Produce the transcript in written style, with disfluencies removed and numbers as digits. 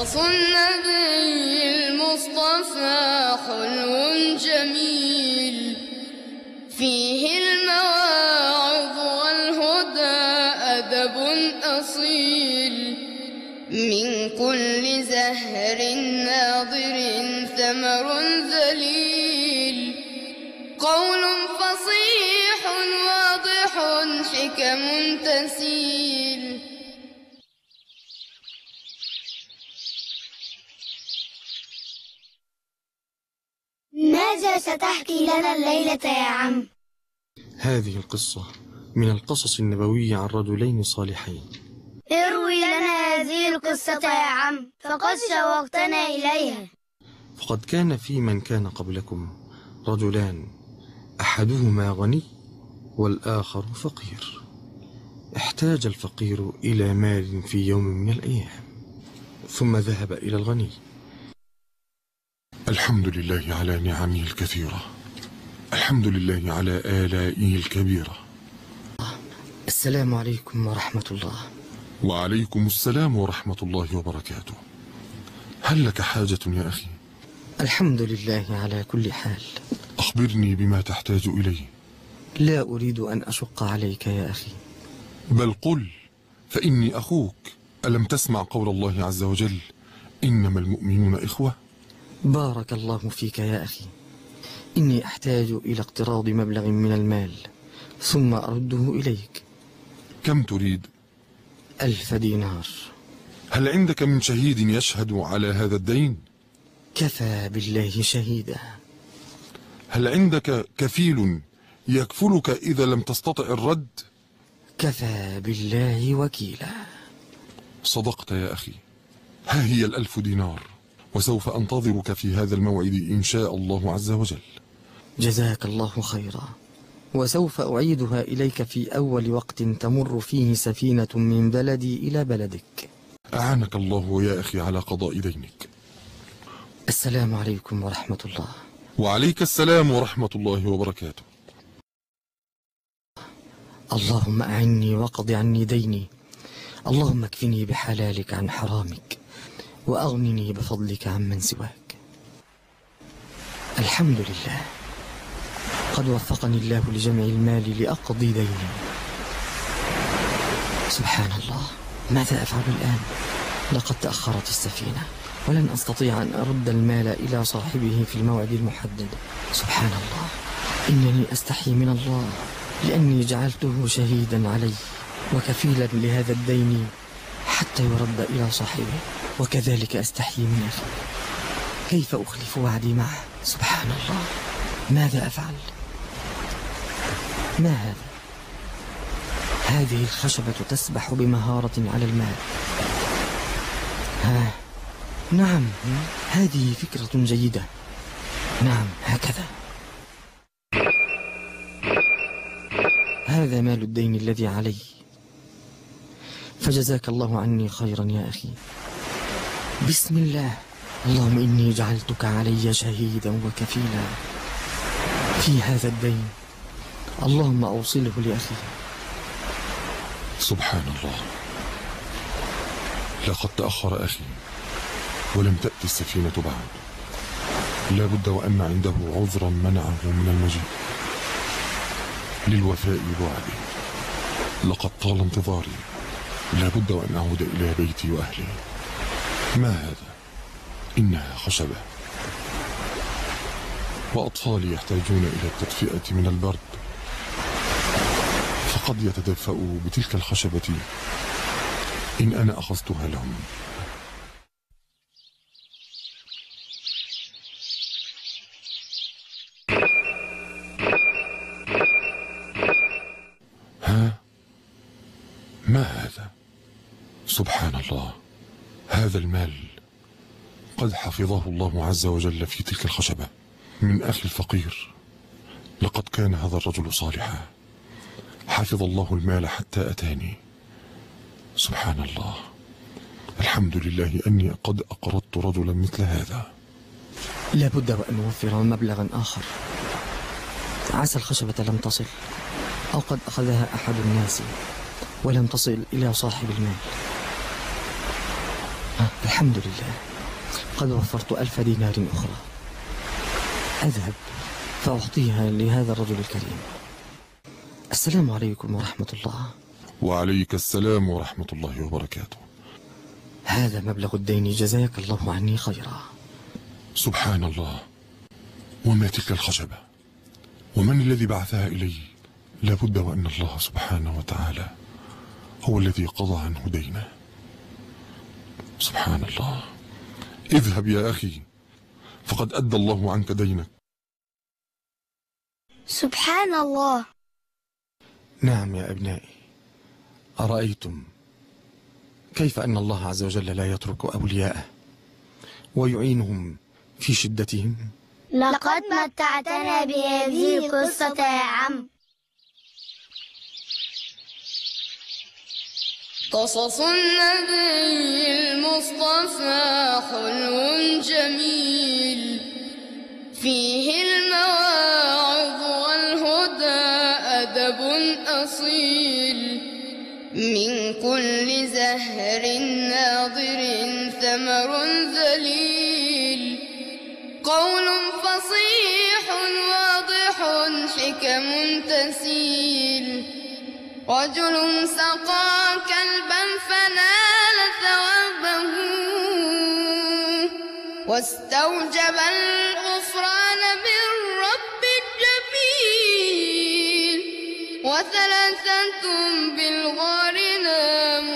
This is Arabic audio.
قصص النبي المصطفى حلو جميل، فيه المواعظ والهدى أدب أصيل، من كل زهر ناضر ثمر ذليل، قول فصيح واضح حكم تسيل. ماذا ستحكي لنا الليلة يا عم؟ هذه القصة من القصص النبوي عن رجلين صالحين. اروي لنا هذه القصة يا عم، فقد شوقتنا إليها. فقد كان في من كان قبلكم رجلان، أحدهما غني والآخر فقير. احتاج الفقير إلى مال في يوم من الأيام، ثم ذهب إلى الغني. الحمد لله على نعمه الكثيرة، الحمد لله على آلائه الكبيرة. السلام عليكم ورحمة الله. وعليكم السلام ورحمة الله وبركاته. هل لك حاجة يا أخي؟ الحمد لله على كل حال. أخبرني بما تحتاج إليه. لا أريد أن أشق عليك يا أخي. بل قل، فإني أخوك. ألم تسمع قول الله عز وجل: إنما المؤمنون إخوة؟ بارك الله فيك يا أخي. إني أحتاج إلى اقتراض مبلغ من المال ثم أرده إليك. كم تريد؟ 1000 دينار. هل عندك من شهيد يشهد على هذا الدين؟ كفى بالله شهيدا. هل عندك كفيل يكفلك إذا لم تستطع الرد؟ كفى بالله وكيلا. صدقت يا أخي. ها هي 1000 دينار، وسوف أنتظرك في هذا الموعد إن شاء الله عز وجل. جزاك الله خيرا، وسوف أعيدها إليك في أول وقت تمر فيه سفينة من بلدي إلى بلدك. أعانك الله يا أخي على قضاء دينك. السلام عليكم ورحمة الله. وعليك السلام ورحمة الله وبركاته. اللهم أعني واقض عني ديني، اللهم اكفني بحلالك عن حرامك، وأغنني بفضلك عمن سواك. الحمد لله، قد وفقني الله لجمع المال لأقضي ديني. سبحان الله، ماذا أفعل الآن؟ لقد تأخرت السفينة، ولن أستطيع أن أرد المال إلى صاحبه في الموعد المحدد. سبحان الله، إنني أستحي من الله لأني جعلته شهيدا علي وكفيلا لهذا الدين حتى يرد إلى صاحبه، وكذلك أستحي من أخي. كيف أخلف وعدي معه؟ سبحان الله، ماذا أفعل؟ ما هذا؟ هذه الخشبة تسبح بمهارة على الماء. نعم، هذه فكرة جيدة. نعم، هكذا. هذا مال الدين الذي علي، فجزاك الله عني خيرا يا أخي. بسم الله. اللهم إني جعلتك علي شهيدا وكفيلا في هذا الدين، اللهم أوصله لأخي. سبحان الله، لقد تأخر أخي ولم تأتي السفينة بعد. لا بد وأن عنده عذرا منعه من المجيء. للوفاء بوعده لقد طال انتظاري، لا بد وأن أعود إلى بيتي وأهلي. ما هذا؟ إنها خشبة، وأطفالي يحتاجون إلى التدفئة من البرد، فقد يتدفأوا بتلك الخشبة إن أنا أخذتها لهم. ما هذا؟ سبحان الله، هذا المال قد حفظه الله عز وجل في تلك الخشبة من أخي الفقير. لقد كان هذا الرجل صالحا، حفظ الله المال حتى أتاني. سبحان الله، الحمد لله أني قد أقرضت رجلا مثل هذا. لا بد وأن نوفر مبلغا آخر. عسى الخشبة لم تصل، أو قد أخذها أحد الناس ولم تصل إلى صاحب المال. الحمد لله، قد وفرت 1000 دينار أخرى. أذهب فأعطيها لهذا الرجل الكريم. السلام عليكم ورحمة الله. وعليك السلام ورحمة الله وبركاته. هذا مبلغ الدين، جزاك الله عني خيرا. سبحان الله، وما تلك الخشبة؟ ومن الذي بعثها إلي؟ لابد وأن الله سبحانه وتعالى هو الذي قضى عنه دينه. سبحان الله. اذهب يا أخي، فقد أدى الله عنك دينك. سبحان الله. نعم يا أبنائي، أرأيتم كيف أن الله عز وجل لا يترك أولياءه ويعينهم في شدتهم؟ لقد متعتنا بهذه القصة يا عم. قصص النبي المصطفى حلو جميل، فيه المواعظ والهدى أدب أصيل، من كل زهر ناضر ثمر ذليل، قول فصيح واضح حكم تسيل، رجل سقى كلبا فنال ثوابه، واستوجب الغفران من رب الجميل، وثلاثة بالغار ناموا